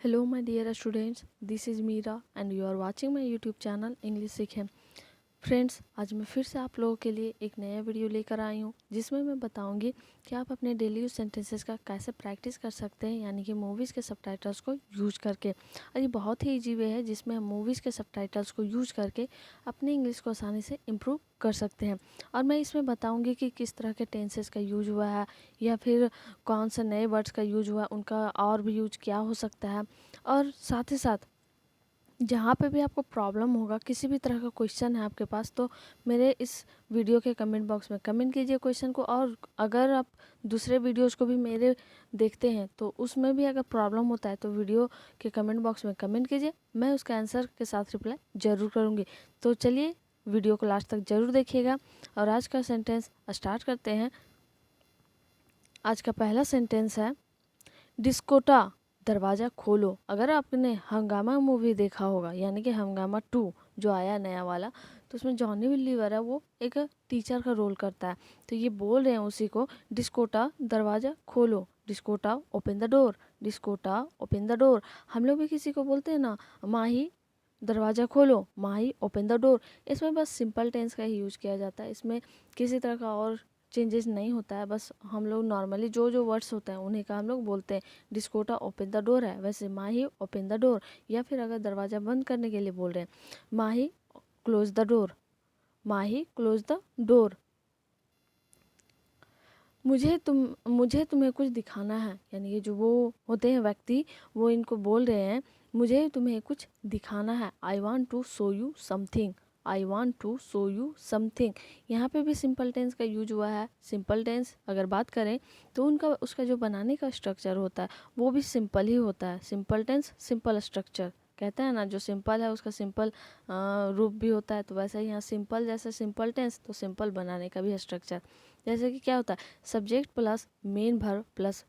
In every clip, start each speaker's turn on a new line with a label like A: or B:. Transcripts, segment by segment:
A: Hello, my dear students. This is Meera and you are watching my YouTube channel English सीखें। Friends, आज मैं फिर से आप लोगों के लिए एक नया वीडियो लेकर आई हूँ जिसमें मैं बताऊंगी कि आप अपने डेली यूज सेंटेंसेस का कैसे प्रैक्टिस कर सकते हैं, यानी कि मूवीज़ के सबटाइटल्स को यूज करके। और ये बहुत ही इजी वे है जिसमें हम मूवीज़ के सबटाइटल्स को यूज करके अपनी इंग्लिश को आसानी से इम्प्रूव कर सकते हैं। और मैं इसमें बताऊंगी कि किस तरह के टेंसेस का यूज हुआ है या फिर कौन से नए वर्ड्स का यूज हुआ है, उनका और भी यूज क्या हो सकता है। और साथ ही साथ जहाँ पे भी आपको प्रॉब्लम होगा, किसी भी तरह का क्वेश्चन है आपके पास, तो मेरे इस वीडियो के कमेंट बॉक्स में कमेंट कीजिए क्वेश्चन को। और अगर आप दूसरे वीडियोस को भी मेरे देखते हैं तो उसमें भी अगर प्रॉब्लम होता है तो वीडियो के कमेंट बॉक्स में कमेंट कीजिए, मैं उसका आंसर के साथ रिप्लाई ज़रूर करूँगी। तो चलिए वीडियो को लास्ट तक ज़रूर देखिएगा और आज का सेंटेंस स्टार्ट करते हैं। आज का पहला सेंटेंस है डिस्कोटा दरवाज़ा खोलो। अगर आपने हंगामा मूवी देखा होगा, यानी कि हंगामा 2 जो आया नया वाला, तो उसमें जॉनी लीवर है, वो एक टीचर का रोल करता है। तो ये बोल रहे हैं उसी को, डिस्कोटा दरवाज़ा खोलो, डिस्कोटा ओपन द डोर, डिस्कोटा ओपन द डोर। हम लोग भी किसी को बोलते हैं ना, माही दरवाज़ा खोलो, माही ओपन द डोर। इसमें बस सिंपल टेंस का ही यूज किया जाता है, इसमें किसी तरह का और चेंजेस नहीं होता है। बस हम लोग नॉर्मली जो जो वर्ड्स होते हैं उन्हीं का हम लोग बोलते हैं। डिस्कोटा ओपन द डोर है, वैसे माही ओपन द डोर। या फिर अगर दरवाज़ा बंद करने के लिए बोल रहे हैं, Mahi close the door, Mahi close the door. मुझे तुम्हें कुछ दिखाना है, यानी ये जो वो होते हैं व्यक्ति, वो इनको बोल रहे हैं मुझे तुम्हें कुछ दिखाना है। I want to show you something, I want to show you something. यहाँ पे भी सिंपल टेंस का यूज हुआ है। सिंपल टेंस अगर बात करें तो उसका जो बनाने का स्ट्रक्चर होता है वो भी सिंपल ही होता है। सिंपल टेंस सिंपल स्ट्रक्चर, कहते हैं ना, जो सिंपल है उसका सिंपल रूप भी होता है। तो वैसे ही यहाँ सिंपल जैसे सिंपल टेंस, तो सिंपल बनाने का भी स्ट्रक्चर। जैसे कि क्या होता है, subject plus main verb plus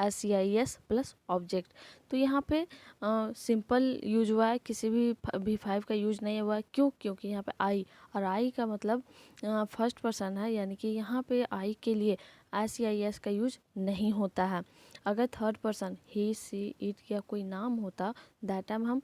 A: SCIS plus object. तो यहाँ पे सिंपल यूज हुआ है, किसी भी V5 का यूज नहीं हुआ है। क्यों? क्योंकि यहाँ पे आई, और आई का मतलब फर्स्ट पर्सन है, यानी कि यहाँ पे आई के लिए SCIS का यूज नहीं होता है। अगर third person he see it या कोई नाम होता, दैट टाइम हम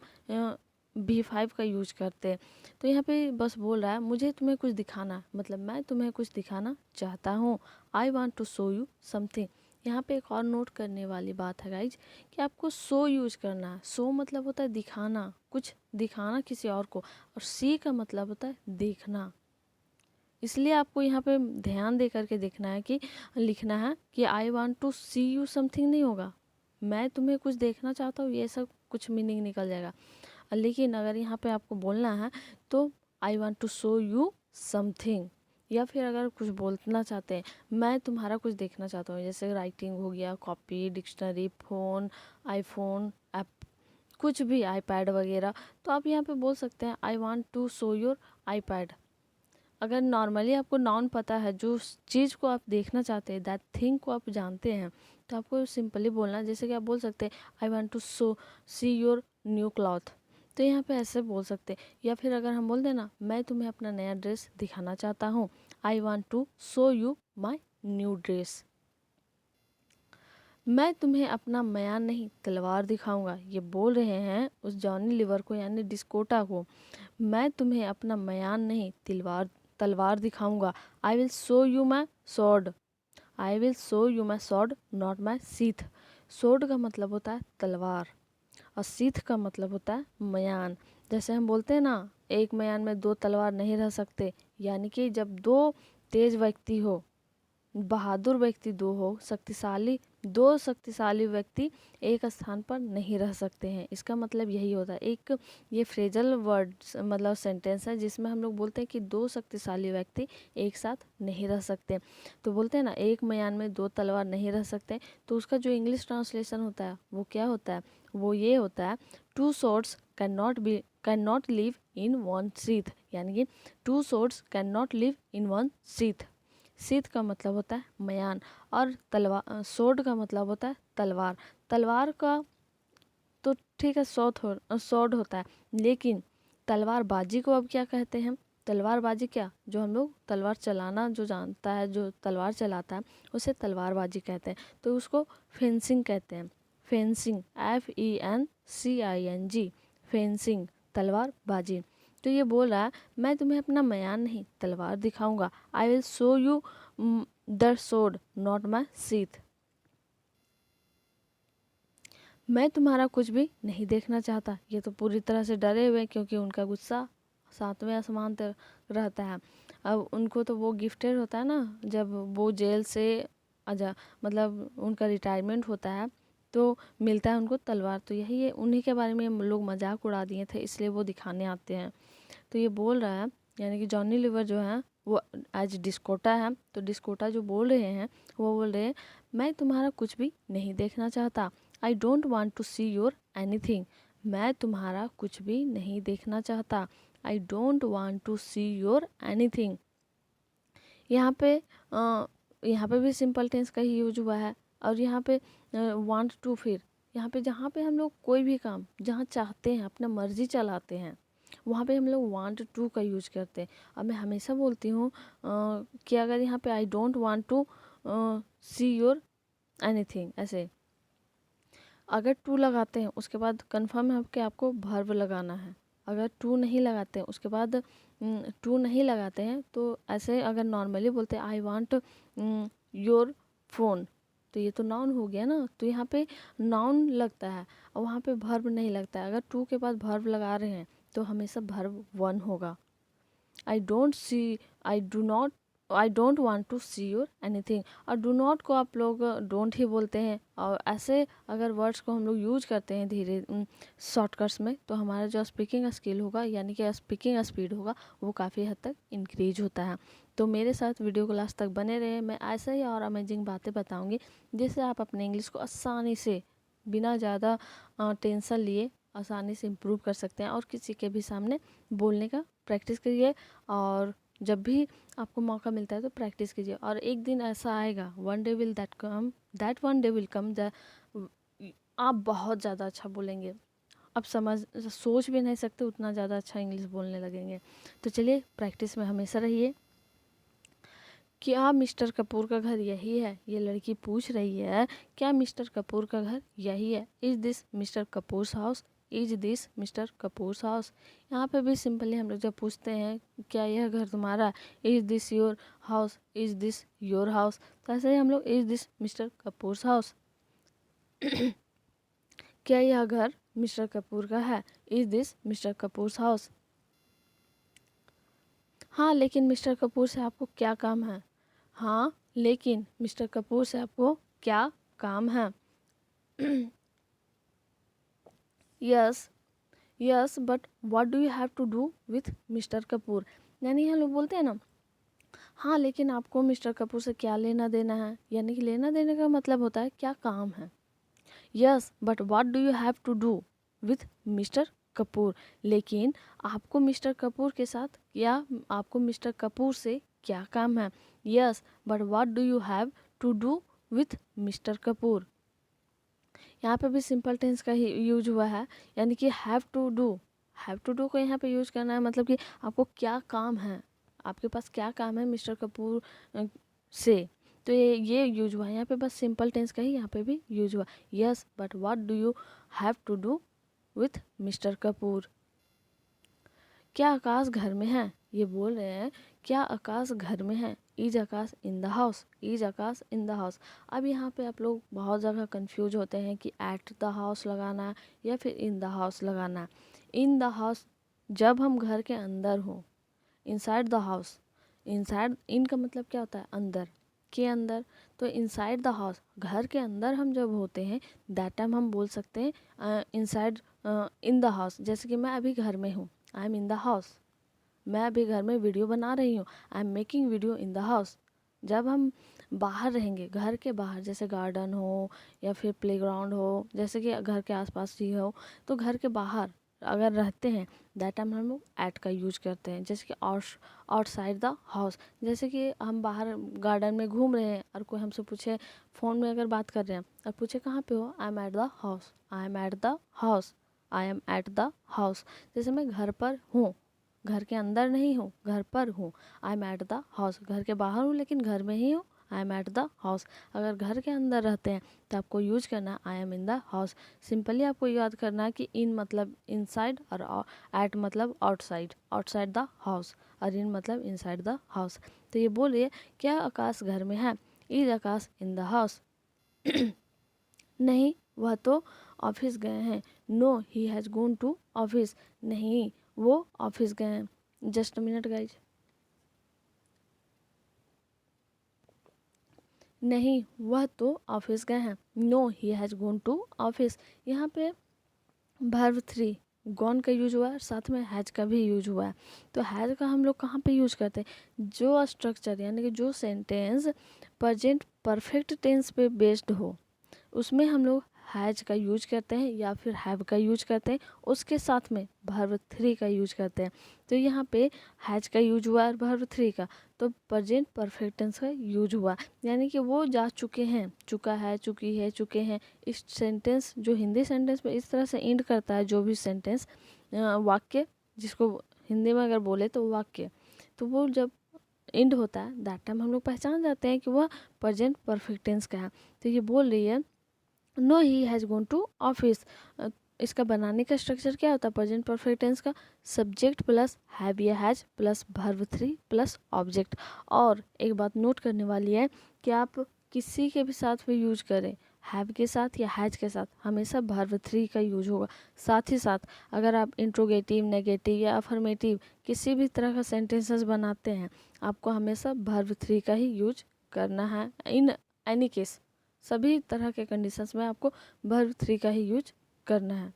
A: V5 का यूज करते हैं। तो यहाँ पे बस बोल रहा है मुझे तुम्हें कुछ दिखाना, मतलब मैं तुम्हें कुछ दिखाना चाहता हूँ। I want to show you something. यहाँ पे एक और नोट करने वाली बात है गाइज, कि आपको शो यूज करना है। शो मतलब होता है दिखाना, कुछ दिखाना किसी और को, और सी का मतलब होता है देखना। इसलिए आपको यहाँ पे ध्यान दे करके देखना है कि लिखना है कि I want to see you something नहीं होगा, मैं तुम्हें कुछ देखना चाहता हूँ, ये सब कुछ मीनिंग निकल जाएगा। लेकिन अगर यहाँ पे आपको बोलना है तो I want to show you something. या फिर अगर कुछ बोलना चाहते हैं, मैं तुम्हारा कुछ देखना चाहता हूँ, जैसे राइटिंग हो गया, copy, dictionary, phone, iPhone, app, कुछ भी, आईपैड वगैरह, तो आप यहाँ पे बोल सकते हैं I want to show your iPad. अगर नॉर्मली आपको नाउन पता है, जो चीज़ को आप देखना चाहते हैं, दैट थिंग को आप जानते हैं, तो आपको सिंपली बोलना, जैसे कि आप बोल सकते हैं I want to see your new cloth. तो यहाँ पे ऐसे बोल सकते हैं। या फिर अगर हम बोल दें ना, मैं तुम्हें अपना नया ड्रेस दिखाना चाहता हूँ, I want to show you my new dress. मैं तुम्हें अपना म्यान नहीं तलवार दिखाऊंगा, ये बोल रहे हैं उस जॉनी लीवर को, यानी डिस्कोटा को। मैं तुम्हें अपना म्यान नहीं तलवार दिखाऊंगा। I will show you my sword, I will show you my sword not my sheath. Sword का मतलब होता है तलवार, और सीथ का मतलब होता है म्यान। जैसे हम बोलते हैं ना, एक म्यान में दो तलवार नहीं रह सकते, यानी कि जब दो तेज व्यक्ति हो, बहादुर व्यक्ति दो शक्तिशाली व्यक्ति एक स्थान पर नहीं रह सकते हैं। इसका मतलब यही होता है। एक ये फ्रेजल वर्ड मतलब सेंटेंस है जिसमें हम लोग बोलते हैं कि दो शक्तिशाली व्यक्ति एक साथ नहीं रह सकते। तो बोलते हैं ना, एक म्यान में दो तलवार नहीं रह सकते, तो उसका जो इंग्लिश ट्रांसलेशन होता है वो क्या होता है, वो ये होता है, two swords can not live in one sheath, यानी कि two swords can not live in one sheath। Sheath का मतलब होता है म्यान, और तलवार, सोड का मतलब होता है तलवार। तलवार का तो ठीक है, सॉर्ड होता है, लेकिन तलवारबाजी को अब क्या कहते हैं? तलवारबाजी क्या, जो हम लोग तलवार चलाना जो जानता है, जो तलवार चलाता है, उसे तलवारबाजी कहते हैं। तो उसको फेंसिंग कहते हैं। फेंसिंग, FENCING, फेंसिंग तलवारबाजी। तो ये बोल रहा है मैं तुम्हें अपना म्यान नहीं तलवार दिखाऊंगा। I will show you the sword not my sheath. मैं तुम्हारा कुछ भी नहीं देखना चाहता। ये तो पूरी तरह से डरे हुए क्योंकि उनका गुस्सा 7वें आसमान तक रहता है। अब उनको तो वो गिफ्टेड होता है ना, जब वो जेल से आजा मतलब उनका रिटायरमेंट होता है तो मिलता है उनको तलवार। तो यही है, उन्हीं के बारे में हम लोग मजाक उड़ा दिए थे, इसलिए वो दिखाने आते हैं। तो ये बोल रहा है यानी कि जॉनी लीवर जो है वो एज डिस्कोटा है। तो डिस्कोटा जो बोल रहे हैं वो बोल रहे हैं मैं तुम्हारा कुछ भी नहीं देखना चाहता। I don't want to see your anything. मैं तुम्हारा कुछ भी नहीं देखना चाहता। I don't want to see your anything. यहाँ पे यहाँ पे भी सिंपल टेंस का ही यूज हुआ है। और यहाँ पे वांट टू, फिर यहाँ पे जहाँ पे हम लोग कोई भी काम जहाँ चाहते हैं अपना मर्जी चलाते हैं वहाँ पे हम लोग वांट टू का यूज करते हैं। अब मैं हमेशा बोलती हूँ कि अगर यहाँ पे I don't want to see your anything, ऐसे अगर टू लगाते हैं उसके बाद कंफर्म है कि आपको वर्ब लगाना है। अगर टू नहीं लगाते हैं उसके बाद टू नहीं लगाते हैं तो ऐसे अगर नॉर्मली बोलते हैं आई वांट योर फोन, तो ये तो नाउन हो गया ना। तो यहाँ पे नाउन लगता है और वहाँ पे वर्ब नहीं लगता है। अगर टू के बाद वर्ब लगा रहे हैं तो हमेशा वर्ब वन होगा। I don't see, I don't want to see your anything. और डू नॉट को आप लोग डोंट ही बोलते हैं। और ऐसे अगर वर्ड्स को हम लोग यूज करते हैं धीरे शॉर्टकट्स में तो हमारा जो स्पीकिंग स्किल होगा यानी कि स्पीकिंग स्पीड होगा वो काफ़ी हद तक इंक्रीज होता है। तो मेरे साथ वीडियो को लास्ट तक बने रहे। मैं ऐसे ही और अमेजिंग बातें बताऊंगी जिससे आप अपने इंग्लिश को आसानी से बिना ज़्यादा टेंशन लिए आसानी से इम्प्रूव कर सकते हैं। और किसी के भी सामने बोलने का प्रैक्टिस करिए और जब भी आपको मौका मिलता है तो प्रैक्टिस कीजिए। और एक दिन ऐसा आएगा, one day will that one day will come, आप बहुत ज़्यादा अच्छा बोलेंगे। आप सोच भी नहीं सकते उतना ज़्यादा अच्छा इंग्लिश बोलने लगेंगे। तो चलिए प्रैक्टिस में हमेशा रहिए। क्या मिस्टर कपूर का घर यही है? ये लड़की पूछ रही है क्या मिस्टर कपूर का घर यही है? Is this mister Kapoors house? Is this mister Kapoors house? यहाँ पे भी सिंपली हम लोग जब पूछते हैं क्या यह घर तुम्हारा, is this your house? Is this your house? तो ऐसे ही हम लोग is this mister Kapoors house? क्या यह घर मिस्टर कपूर का है? Is this mister Kapoors house? हाँ लेकिन मिस्टर कपूर से आपको क्या काम है? हाँ लेकिन मिस्टर कपूर से आपको क्या काम है? Yes yes but what do you have to do with mister Kapoor? यानी हम लोग बोलते हैं ना हाँ लेकिन आपको मिस्टर कपूर से क्या लेना देना है, यानी कि लेना देने का मतलब होता है क्या काम है। Yes but what do you have to do with mister Kapoor? लेकिन आपको मिस्टर कपूर के साथ या आपको मिस्टर कपूर से क्या काम है? Yes but what do you have to do with mister Kapoor? यहाँ पे भी सिंपल टेंस का ही यूज हुआ है यानी कि हैव टू डू को यहाँ पे यूज करना है मतलब कि आपको क्या काम है, आपके पास क्या काम है मिस्टर कपूर से। तो ये यूज हुआ है यहाँ पे, बस सिंपल टेंस का ही यहाँ पे भी यूज हुआ। Yes but what do you have to do with mister Kapoor? क्या आकाश घर में है? ये बोल रहे हैं क्या आकाश घर में है? Is Akash in the house? Is Akash in the house? अब यहाँ पे आप लोग बहुत जगह कंफ्यूज होते हैं कि एट द हाउस लगाना है या फिर इन द हाउस लगाना है। इन द हाउस जब हम घर के अंदर हो, inside the house, inside in का मतलब क्या होता है अंदर के अंदर, तो इनसाइड द हाउस घर के अंदर हम जब होते हैं दैट टाइम हम बोल सकते हैं इनसाइड इन द हाउस। जैसे कि मैं अभी घर में हूँ, I am in the house. मैं अभी घर में वीडियो बना रही हूँ, I am making video in the house. जब हम बाहर रहेंगे घर के बाहर, जैसे गार्डन हो या फिर प्लेग्राउंड हो, जैसे कि घर के आसपास ही हो, तो घर के बाहर अगर रहते हैं दैट टाइम हम लोग एट का यूज करते हैं। जैसे कि आउटसाइड द हाउस, जैसे कि हम बाहर गार्डन में घूम रहे हैं और कोई हमसे पूछे, फ़ोन में अगर बात कर रहे हैं और पूछे कहाँ पे हो, I am at the house, I am at the house, I am at the house. जैसे मैं घर पर हूँ, घर के अंदर नहीं हूँ, घर पर हूँ, I am at the house. घर के बाहर हूँ लेकिन घर में ही हूँ, I am at the house. अगर घर के अंदर रहते हैं तो आपको यूज करना है I am in the house. Simply आपको याद करना है कि इन मतलब इनसाइड और एट मतलब आउटसाइड, आउटसाइड द हाउस, और इन मतलब इनसाइड द हाउस। तो ये बोलिए, क्या आकाश घर में है? Is Akash in the house? नहीं, वह तो ऑफिस गए हैं। No he has gone to office. नहीं, वो ऑफिस गए हैं। Just a minute guys. नहीं, वह तो ऑफिस गए हैं। No he has gone to office. यहाँ पे वर्ब 3 गॉन का यूज हुआ है, साथ में हैज का भी यूज हुआ है। तो हैज का हम लोग कहाँ पे यूज करते हैं? जो स्ट्रक्चर यानी कि जो सेंटेंस प्रेजेंट परफेक्ट टेंस पे बेस्ड हो, उसमें हम लोग हैज का यूज करते हैं या फिर हैव का यूज करते हैं, उसके साथ में वर्ब 3 का यूज करते हैं। तो यहाँ पे हैज का यूज हुआ वर्ब 3 का, तो प्रेजेंट परफेक्ट टेंस का यूज हुआ, यानी कि वो जा चुके हैं, चुका है, चुकी है, चुके हैं। इस सेंटेंस जो हिंदी सेंटेंस में इस तरह से एंड करता है, जो भी सेंटेंस वाक्य, जिसको हिंदी में अगर बोले तो वाक्य, तो वो जब एंड होता है दैट टाइम हम लोग पहचान जाते हैं कि वह प्रेजेंट परफेक्ट टेंस का है। तो ये बोल रही है no he has gone to office. इसका बनाने का स्ट्रक्चर क्या होता है प्रेजेंट परफेक्ट टेंस का? सब्जेक्ट प्लस हैव या has plus verb 3 plus object. और एक बात नोट करने वाली है कि आप किसी के भी साथ भी यूज करें, हैव के साथ या हैज के साथ, हमेशा वर्ब 3 का यूज होगा। साथ ही साथ अगर आप इंट्रोगेटिव, नेगेटिव या अफर्मेटिव किसी भी तरह का सेंटेंसेस बनाते हैं, आपको हमेशा वर्ब 3 का ही यूज करना है। इन एनी केस, सभी तरह के कंडीशंस में आपको वर्ब 3 का ही यूज करना है।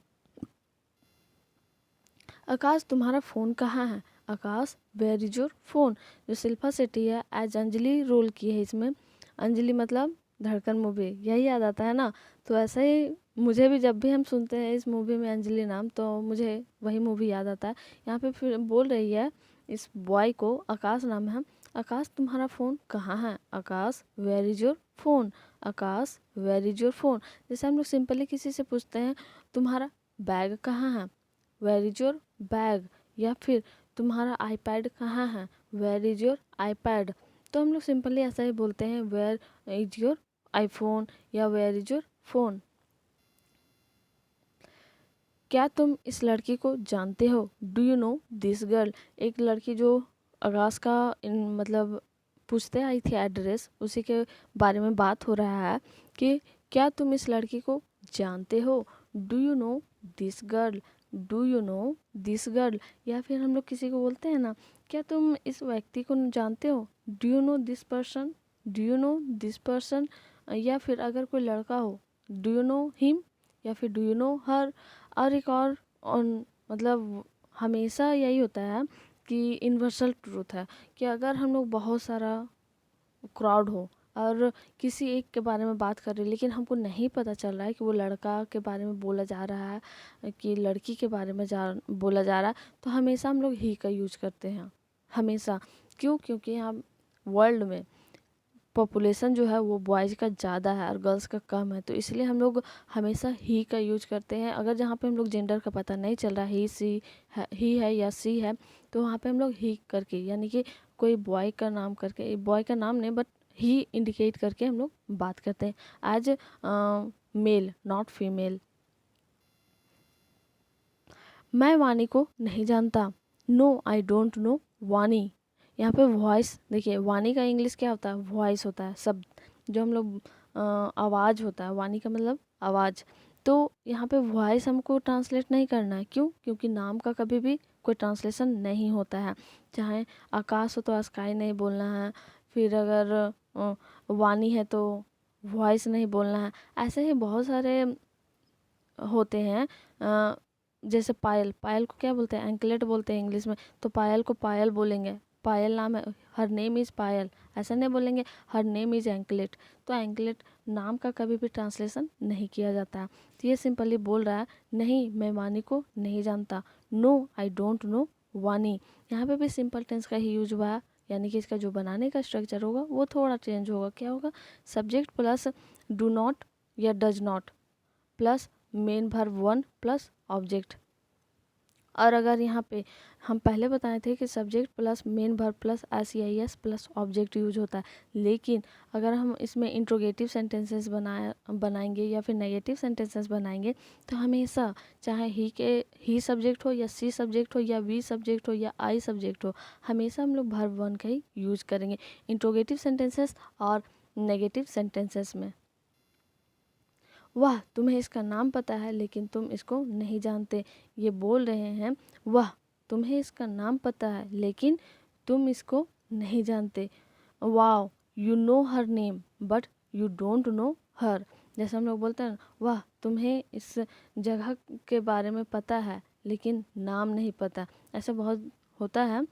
A: आकाश तुम्हारा फ़ोन कहाँ है? Akash where is your phone. जो शिल्पा शेट्टी है एज अंजलि रोल की है इसमें। अंजलि मतलब धड़कन मूवी, यही याद आता है ना। तो ऐसे ही मुझे भी जब भी हम सुनते हैं इस मूवी में अंजलि नाम, तो मुझे वही मूवी याद आता है। यहाँ पे फिर बोल रही है इस बॉय को, आकाश नाम है, आकाश तुम्हारा फ़ोन कहाँ है? Akash where is your phone. Akash where is your phone. जैसे हम लोग सिंपली किसी से पूछते हैं तुम्हारा बैग कहाँ है? Where is your bag. या फिर तुम्हारा आईपैड कहाँ है? Where is your iPad. तो हम लोग सिंपली ऐसा ही बोलते हैं वेयर इज योर आईफोन या वेयर इज योर फ़ोन। क्या तुम इस लड़की को जानते हो? Do you know this girl. एक लड़की जो आकाश का मतलब पूछते आई थी एड्रेस, उसी के बारे में बात हो रहा है कि क्या तुम इस लड़की को जानते हो? Do you know this girl. Do you know this girl. या फिर हम लोग किसी को बोलते हैं ना, क्या तुम इस व्यक्ति को जानते हो? Do you know this person. Do you know this person. या फिर अगर कोई लड़का हो, डू यू नो हिम या फिर डू यू नो हर। और एक और मतलब हमेशा यही होता है कि यूनिवर्सल ट्रूथ है कि अगर हम लोग बहुत सारा क्राउड हो और किसी एक के बारे में बात कर रहे हैं, लेकिन हमको नहीं पता चल रहा है कि वो लड़का के बारे में बोला जा रहा है कि लड़की के बारे में बोला जा रहा है, तो हमेशा हम लोग ही का यूज करते हैं। हमेशा। क्यों? क्योंकि यहाँ वर्ल्ड में पॉपुलेशन जो है वो बॉयज़ का ज़्यादा है और गर्ल्स का कम है, तो इसलिए हम लोग हमेशा ही का यूज करते हैं। अगर जहाँ पे हम लोग जेंडर का पता नहीं चल रहा, ही सी है, ही है या सी है, तो वहाँ पे हम लोग ही करके, यानी कि कोई बॉय का नाम करके, बॉय का नाम नहीं बट ही इंडिकेट करके हम लोग बात करते हैं एज मेल नॉट फीमेल। मैं वानी को नहीं जानता। नो आई डोंट नो वानी। यहाँ पे वॉइस देखिए, वानी का इंग्लिश क्या होता है? वॉइस होता है, शब्द जो हम लोग आवाज़ होता है, वानी का मतलब आवाज़। तो यहाँ पे वॉइस हमको ट्रांसलेट नहीं करना है। क्यों? क्योंकि नाम का कभी भी कोई ट्रांसलेशन नहीं होता है। चाहे आकाश हो तो स्काई नहीं बोलना है, फिर अगर वानी है तो वॉइस नहीं बोलना है। ऐसे ही बहुत सारे होते हैं। जैसे पायल, पायल को क्या बोलते हैं? एंकलेट बोलते हैं इंग्लिश में, तो पायल को पायल बोलेंगे। पायल नाम है, हर नेम इज़ पायल, ऐसा नहीं बोलेंगे हर नेम इज़ एंकलेट। तो एंकलेट नाम का कभी भी ट्रांसलेशन नहीं किया जाता है। तो ये सिंपली बोल रहा है नहीं, मैं वानी को नहीं जानता। नो आई डोंट नो वानी। यहाँ पे भी सिंपल टेंस का ही यूज हुआ है, यानी कि इसका जो बनाने का स्ट्रक्चर होगा वो थोड़ा चेंज होगा। क्या होगा? सब्जेक्ट प्लस डू नॉट या does not plus main verb 1 plus object. और अगर यहाँ पे हम पहले बताए थे कि subject plus main verb plus S plus object use होता है, लेकिन अगर हम इसमें इंट्रोगेटिव सेंटेंसेस बनाएंगे या फिर नेगेटिव सेंटेंसेस बनाएंगे तो हमेशा चाहे ही सब्जेक्ट हो या सी सब्जेक्ट हो या वी सब्जेक्ट हो या आई सब्जेक्ट हो, हमेशा हम लोग वर्ब वन का ही यूज करेंगे इंट्रोगेटिव सेंटेंसेस और नेगेटिव सेंटेंसेस में। वाह तुम्हें इसका नाम पता है लेकिन तुम इसको नहीं जानते। ये बोल रहे हैं वाह तुम्हें इसका नाम पता है लेकिन तुम इसको नहीं जानते। Wow you know her name but you don't know her. जैसे हम लोग बोलते हैं वाह तुम्हें इस जगह के बारे में पता है लेकिन नाम नहीं पता, ऐसा बहुत होता है।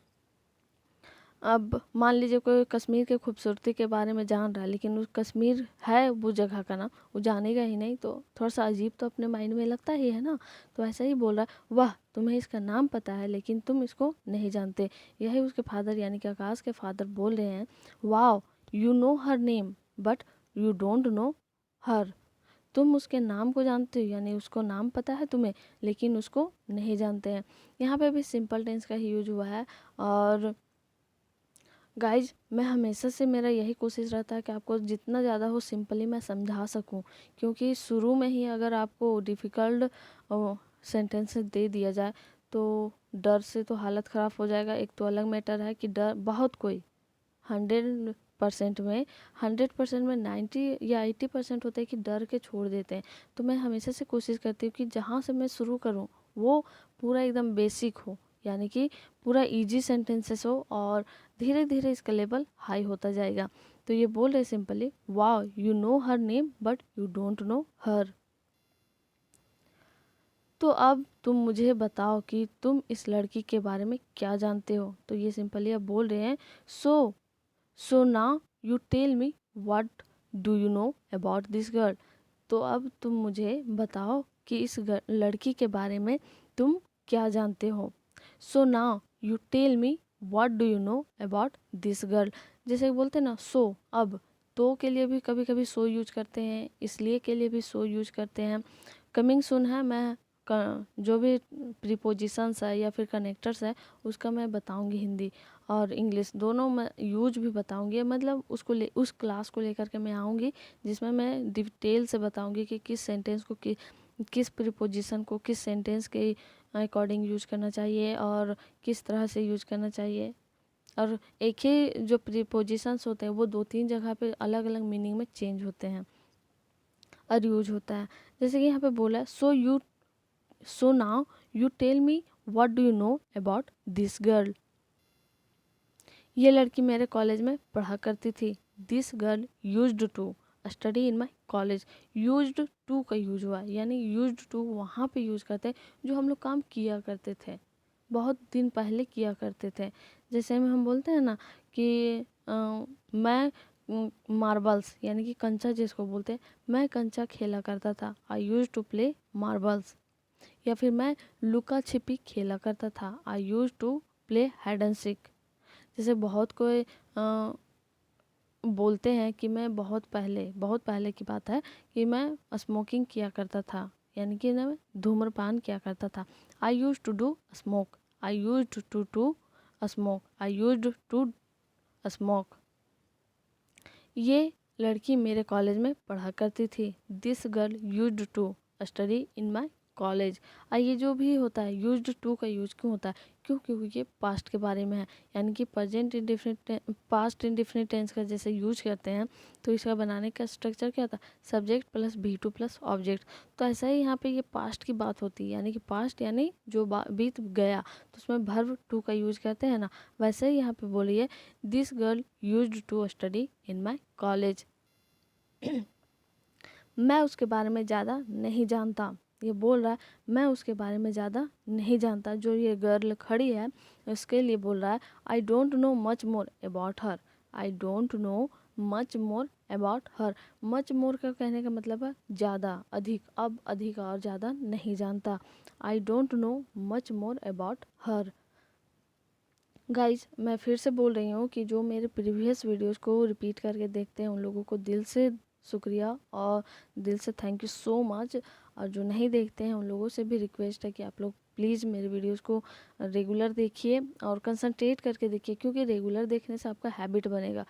A: अब मान लीजिए कोई कश्मीर के खूबसूरती के बारे में जान रहा है लेकिन उस कश्मीर है वो जगह का नाम वो जानेगा ही नहीं, तो थोड़ा सा अजीब तो अपने माइंड में लगता ही है ना। तो ऐसा ही बोल रहा है वाह तुम्हें इसका नाम पता है लेकिन तुम इसको नहीं जानते। यही उसके फादर यानी कि आकाश के फादर बोल रहे हैं wow you know her name but you don't know her. तुम उसके नाम को जानते हो यानी उसको नाम पता है तुम्हें लेकिन उसको नहीं जानते हैं। यहाँ पे भी सिंपल टेंस का ही यूज हुआ है। और गाइज मैं हमेशा से मेरा यही कोशिश रहता है कि आपको जितना ज़्यादा हो सिंपली मैं समझा सकूं, क्योंकि शुरू में ही अगर आपको डिफ़िकल्ट सेंटेंसेस दे दिया जाए तो डर से तो हालत ख़राब हो जाएगा। एक तो अलग मैटर है कि डर बहुत कोई 100% में 100% में 90 या 80% होता है कि डर के छोड़ देते हैं। तो मैं हमेशा से कोशिश करती हूँ कि जहाँ से मैं शुरू करूँ वो पूरा एकदम बेसिक हो, यानी कि पूरा इजी सेंटेंसेस हो और धीरे धीरे इसका लेवल हाई होता जाएगा। तो ये बोल रहे simply wow you know her name but you don't know her. तो अब तुम मुझे बताओ कि तुम इस लड़की के बारे में क्या जानते हो। तो ये सिंपली अब बोल रहे हैं so now you tell me what do you know about this girl. तो अब तुम मुझे बताओ कि इस लड़की के बारे में तुम क्या जानते हो। So now you tell me what do you know about this girl. जैसे बोलते हैं ना सो, अब तो के लिए भी कभी कभी सो यूज करते हैं, इसलिए के लिए भी सो यूज करते हैं। कमिंग सुन है, मैं जो भी प्रीपोजिशंस है या फिर कनेक्टर्स है उसका मैं बताऊंगी हिंदी और इंग्लिश दोनों में यूज भी बताऊंगी। मतलब उस क्लास को लेकर के मैं आऊँगी जिसमें मैं डिटेल से बताऊंगी कि किस सेंटेंस को किस प्रीपोजिशन को किस सेंटेंस के अकॉर्डिंग यूज करना चाहिए और किस तरह से यूज करना चाहिए। और एक ही जो प्रीपोजिशंस होते हैं वो 2-3 जगह पे अलग अलग मीनिंग में चेंज होते हैं और यूज होता है। जैसे कि यहाँ पे बोला है so now you tell me what do you know about this girl. ये लड़की मेरे कॉलेज में पढ़ा करती थी। This girl used to study in my college. Used to का यूज हुआ यानी यूज्ड टू वहाँ पे यूज करते हैं जो हम लोग काम किया करते थे, बहुत दिन पहले किया करते थे। जैसे हम बोलते हैं ना कि मैं मार्बल्स यानी कि कंचा जिसको बोलते हैं, मैं कंचा खेला करता था। I use to play marbles. या फिर मैं लुका छिपी खेला करता था। I use to play hide and seek. जैसे बहुत कोई बोलते हैं कि मैं बहुत पहले की बात है कि मैं स्मोकिंग किया करता था, यानी कि मैं धूम्रपान किया करता था। I use to do smoke. I use to smoke. I use to smoke. ये लड़की मेरे कॉलेज में पढ़ा करती थी। This girl used to study in my college. ये जो भी होता है यूज्ड टू का यूज क्यों होता है, क्योंकि ये पास्ट के बारे में है, यानी कि present indefinite past indefinite tense का जैसे यूज करते हैं तो इसका बनाने का स्ट्रक्चर क्या था, subject plus V2 plus object. तो ऐसा ही यहाँ पे ये पास्ट की बात होती है, यानी कि पास्ट यानी जो बीत गया तो उसमें वर्ब टू का यूज करते हैं ना, वैसे ही यहाँ पे बोलिए this girl used to study in my college. मैं उसके बारे में ज़्यादा नहीं जानता। ये बोल रहा है मैं उसके बारे में ज़्यादा नहीं जानता। जो ये गर्ल खड़ी है उसके लिए बोल रहा है I don't know much more about her. I don't know much more about her. Much more का कहने का मतलब है ज़्यादा, अधिक, अब अधिक और ज़्यादा नहीं जानता। I don't know much more about her. Guys मैं फिर से बोल रही हूँ कि जो मेरे प्रीवियस वीडियोस को रिपीट करके देखते हैं उन लोगों को दिल से शुक्रिया और दिल से थैंक यू सो मच। और जो नहीं देखते हैं उन लोगों से भी रिक्वेस्ट है कि आप लोग प्लीज़ मेरे वीडियोज़ को रेगुलर देखिए और कंसंट्रेट करके देखिए, क्योंकि रेगुलर देखने से आपका हैबिट बनेगा।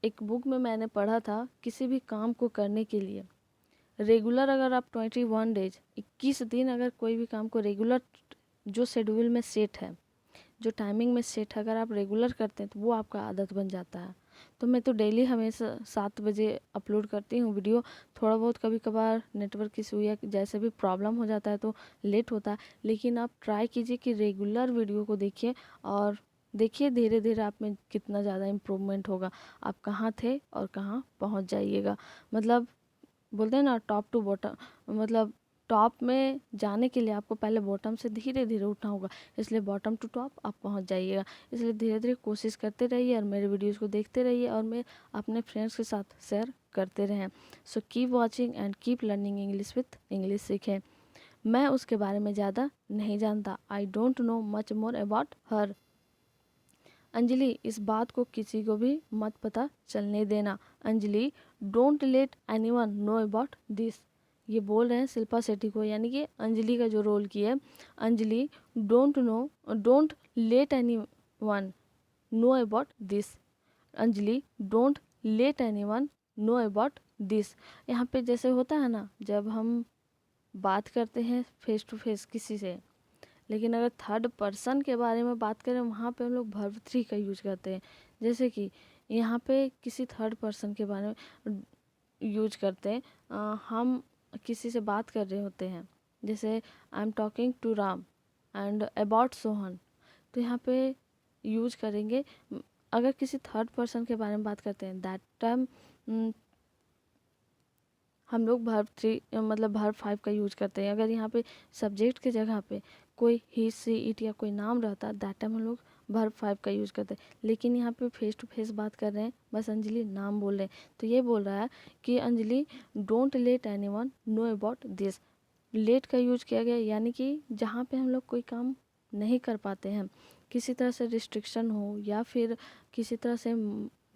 A: एक बुक में मैंने पढ़ा था, किसी भी काम को करने के लिए रेगुलर अगर आप 21 डेज 21 दिन अगर कोई भी काम को रेगुलर जो शेड्यूल में सेट है, जो टाइमिंग में सेट है, अगर आप रेगुलर करते हैं तो वो आपका आदत बन जाता है। तो मैं तो डेली हमेशा 7 बजे अपलोड करती हूँ वीडियो। थोड़ा बहुत कभी कभार नेटवर्क इशू या जैसे भी प्रॉब्लम हो जाता है तो लेट होता है, लेकिन आप ट्राई कीजिए कि रेगुलर वीडियो को देखिए और देखिए धीरे धीरे आप में कितना ज़्यादा इम्प्रूवमेंट होगा। आप कहाँ थे और कहाँ पहुँच जाइएगा। मतलब बोलते हैं ना टॉप टू बॉटम, मतलब टॉप में जाने के लिए आपको पहले बॉटम से धीरे धीरे उठना होगा, इसलिए बॉटम टू टॉप आप पहुंच जाइएगा। इसलिए धीरे धीरे कोशिश करते रहिए और मेरे वीडियोस को देखते रहिए और मैं अपने फ्रेंड्स के साथ शेयर करते रहें। So keep watching and keep learning English with English सीखें। मैं उसके बारे में ज़्यादा नहीं जानता, I don't know much more about her. Anjali, इस बात को किसी को भी मत पता चलने देना। Anjali, don't let anyone know about this. ये बोल रहे हैं शिल्पा शेट्टी को, यानी कि अंजलि का जो रोल किया है। Anjali, don't let anyone know about this. Anjali, don't let anyone know about this. यहाँ पे जैसे होता है ना, जब हम बात करते हैं फेस टू फेस किसी से, लेकिन अगर थर्ड पर्सन के बारे में बात करें वहाँ पे हम लोग वर्ब थ्री का यूज करते हैं। जैसे कि यहाँ पे किसी थर्ड पर्सन के बारे में यूज करते हैं। हम किसी से बात कर रहे होते हैं, जैसे I am talking to Ram and about Sohan, तो यहाँ पे यूज करेंगे। अगर किसी थर्ड पर्सन के बारे में बात करते हैं दैट टाइम हम लोग वर्ब थ्री मतलब वर्ब फाइव का यूज करते हैं। अगर यहाँ पे सब्जेक्ट के जगह पे कोई ही सी इट या कोई नाम रहता है दैट टाइम हम लोग वर्ब फाइव का यूज करते हैं। लेकिन यहाँ पे फेस टू फेस बात कर रहे हैं, बस अंजलि नाम बोल रहे हैं, तो ये बोल रहा है कि Anjali don't let anyone know about this. Let का यूज किया गया, यानी कि जहाँ पे हम लोग कोई काम नहीं कर पाते हैं, किसी तरह से रिस्ट्रिक्शन हो या फिर किसी तरह से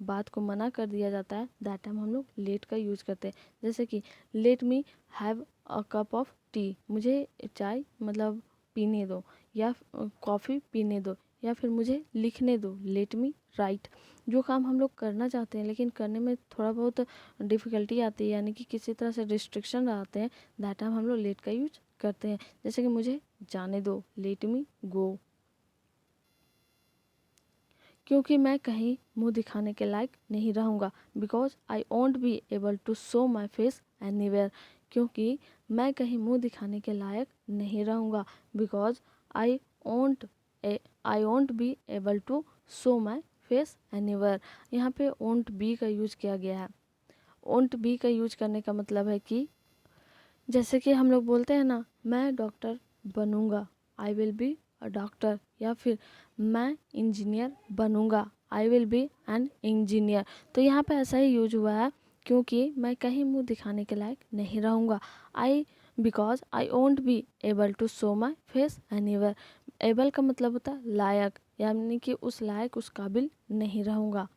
A: बात को मना कर दिया जाता है, दैट टाइम हम लोग लेट का यूज करते हैं। जैसे कि let me have a cup of T, मुझे चाय मतलब पीने दो, या कॉफ़ी पीने दो, या फिर मुझे लिखने दो, लेट मी राइट। जो काम हम लोग करना चाहते हैं लेकिन करने में थोड़ा बहुत डिफ़िकल्टी आती है, यानी कि किसी तरह से रिस्ट्रिक्शन आते हैं, दैट टाइम हम लोग लेट का यूज करते हैं। जैसे कि मुझे जाने दो, लेट मी गो। क्योंकि मैं कहीं मुंह दिखाने के लायक नहीं रहूँगा, because I won't be able to show my face anywhere. क्योंकि मैं कहीं मुंह दिखाने के लायक नहीं रहूँगा, because I won't I won't be able to show my face anywhere. यहाँ पे वोंट बी का यूज किया गया है। वोंट बी का यूज करने का मतलब है कि जैसे कि हम लोग बोलते हैं ना, मैं डॉक्टर बनूंगा, I will be a doctor, या फिर मैं इंजीनियर बनूंगा, I will be an engineer. तो यहाँ पे ऐसा ही यूज हुआ है, क्योंकि मैं कहीं मुंह दिखाने के लायक नहीं रहूँगा। Because I won't be able to show my face anywhere. Able का मतलब होता है लायक, यानी कि उस लायक उस काबिल नहीं रहूँगा।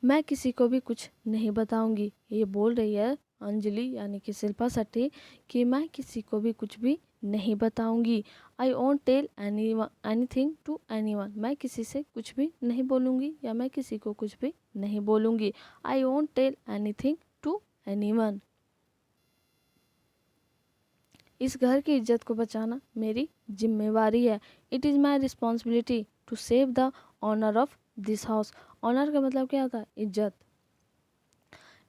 A: मैं किसी को भी कुछ नहीं बताऊंगी, ये बोल रही है अंजलि यानी कि शिल्पा शेट्टी, कि मैं किसी को भी कुछ भी नहीं बताऊंगी। I won't tell anything to anyone, मैं किसी से कुछ भी नहीं बोलूंगी या मैं किसी को कुछ भी नहीं बोलूंगी। I won't tell anything to anyone. इस घर की इज्जत को बचाना मेरी जिम्मेवारी है। It is my responsibility to save the honour of this house. Honour का मतलब क्या होता है? इज्जत।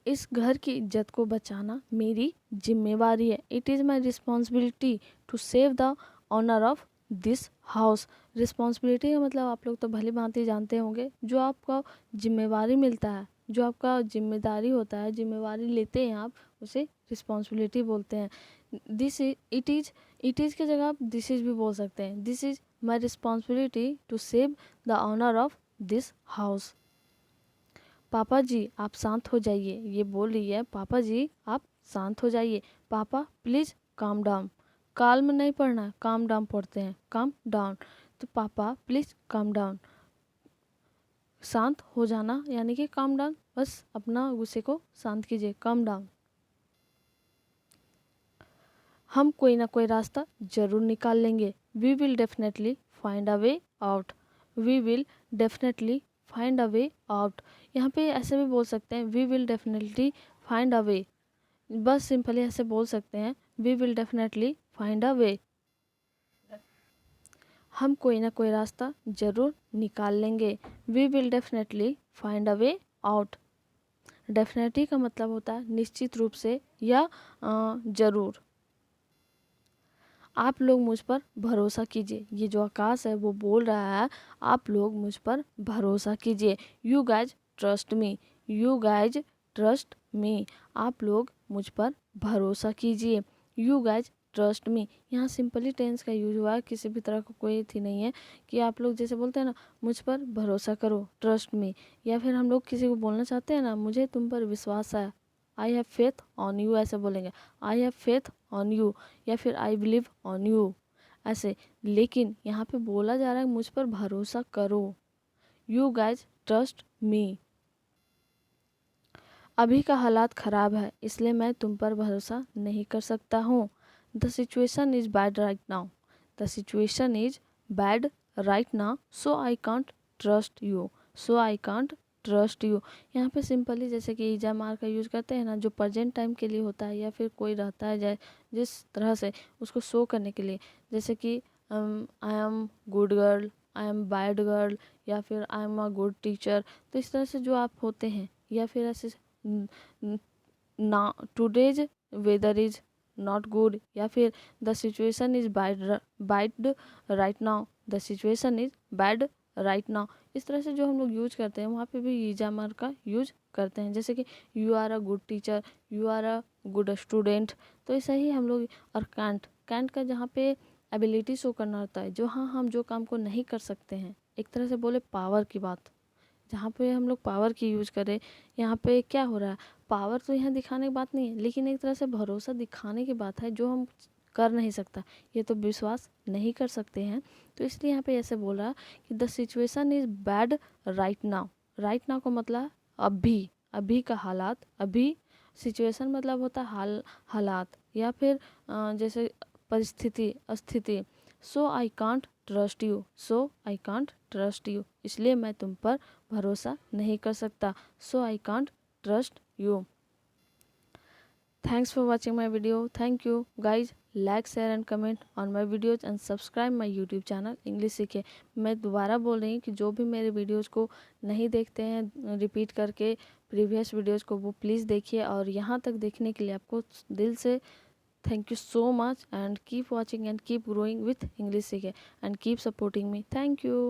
A: इस घर की इज्जत को बचाना मेरी जिम्मेवारी है। It is my responsibility to save the honour of this house. Responsibility का मतलब आप लोग तो भली भांति जानते होंगे, जो आपका जिम्मेवारी मिलता है, जो आपका जिम्मेदारी होता है, जिम्मेवारी लेते हैं आप, उसे रिस्पॉन्सिबिलिटी बोलते हैं। दिस इज इट इज़ की जगह आप दिस इज़ भी बोल सकते हैं। This is my responsibility to save the honour of this house. पापा जी आप शांत हो जाइए, ये बोल रही है पापा जी आप शांत हो जाइए। पापा प्लीज़ काम डाउन। काल्म नहीं पढ़ना, काम डाउन पढ़ते हैं, काम डाउन। तो पापा प्लीज़ काम डाउन, शांत हो जाना यानी कि काम डाउन, बस अपना गुस्से को शांत कीजिए, काम डाउन। हम कोई ना कोई रास्ता ज़रूर निकाल लेंगे। We will definitely find a way out. We will definitely find a way out. यहाँ पे ऐसे भी बोल सकते हैं we will definitely find a way. बस सिंपली ऐसे बोल सकते हैं we will definitely find a way. हम कोई ना कोई रास्ता ज़रूर निकाल लेंगे। We will definitely find a way out. Definitely का मतलब होता है निश्चित रूप से या ज़रूर। आप लोग मुझ पर भरोसा कीजिए। ये जो आकाश है वो बोल रहा है आप लोग मुझ पर भरोसा कीजिए। You guys trust me. You guys trust me. आप लोग मुझ पर भरोसा कीजिए। You guys trust me. यहाँ सिंपली टेंस का यूज हुआ है, किसी भी तरह का कोई थी नहीं है कि आप लोग जैसे बोलते हैं ना मुझ पर भरोसा करो, ट्रस्ट मी। या फिर हम लोग किसी को बोलना चाहते हैं ना मुझे तुम पर विश्वास है, I have faith on you, ऐसे बोलेंगे I have faith on you, या फिर आई बिलीव ऑन यू ऐसे। लेकिन यहाँ पे बोला जा रहा है मुझ पर भरोसा करो। You guys trust me. अभी का हालात ख़राब है इसलिए मैं तुम पर भरोसा नहीं कर सकता हूँ। The situation is bad right now. The situation is bad right now so I can't trust you. So I can't trust you. यहाँ पे सिंपली जैसे कि इजा मार का यूज़ करते हैं ना, जो प्रेजेंट टाइम के लिए होता है या फिर कोई रहता है जाए जिस तरह से उसको शो करने के लिए, जैसे कि I am good girl, I am bad girl, या फिर I am a good teacher. तो इस तरह से जो आप होते हैं, या फिर ऐसे ना today's weather is not good, या फिर the situation is bad right now. The situation is bad right now. इस तरह से जो हम लोग यूज करते हैं वहाँ पे भी ईजामार का यूज करते हैं, जैसे कि you are a good teacher, you are a good student. तो ऐसा ही हम लोग। और कैंट, कैंट का जहाँ पे एबिलिटी शो करना होता है, जो हाँ हम जो काम को नहीं कर सकते हैं, एक तरह से बोले पावर की बात। जहाँ पे हम लोग पावर की यूज करें, यहाँ पे क्या हो रहा है, पावर तो यहाँ दिखाने की बात नहीं है, लेकिन एक तरह से भरोसा दिखाने की बात है जो हम कर नहीं सकता, ये तो विश्वास नहीं कर सकते हैं। तो इसलिए यहाँ पे ऐसे बोल रहा कि the situation is bad right now. Right now का मतलब अभी, अभी का हालात। अभी सिचुएशन मतलब होता है हालात, या फिर जैसे परिस्थिति, स्थिति। So I can't trust you. So I can't trust you. इसलिए मैं तुम पर भरोसा नहीं कर सकता। So I can't trust you. Thanks for watching my video. Thank you guys. Like, share and comment on my videos and subscribe my YouTube channel English सीखे। मैं दोबारा बोल रही हूँ कि जो भी मेरे वीडियोज़ को नहीं देखते हैं रिपीट करके प्रीवियस वीडियोज़ को, वो प्लीज़ देखिए। और यहाँ तक देखने के लिए आपको दिल से thank you so much, and keep watching and keep growing with English सीखे and keep supporting me. Thank you.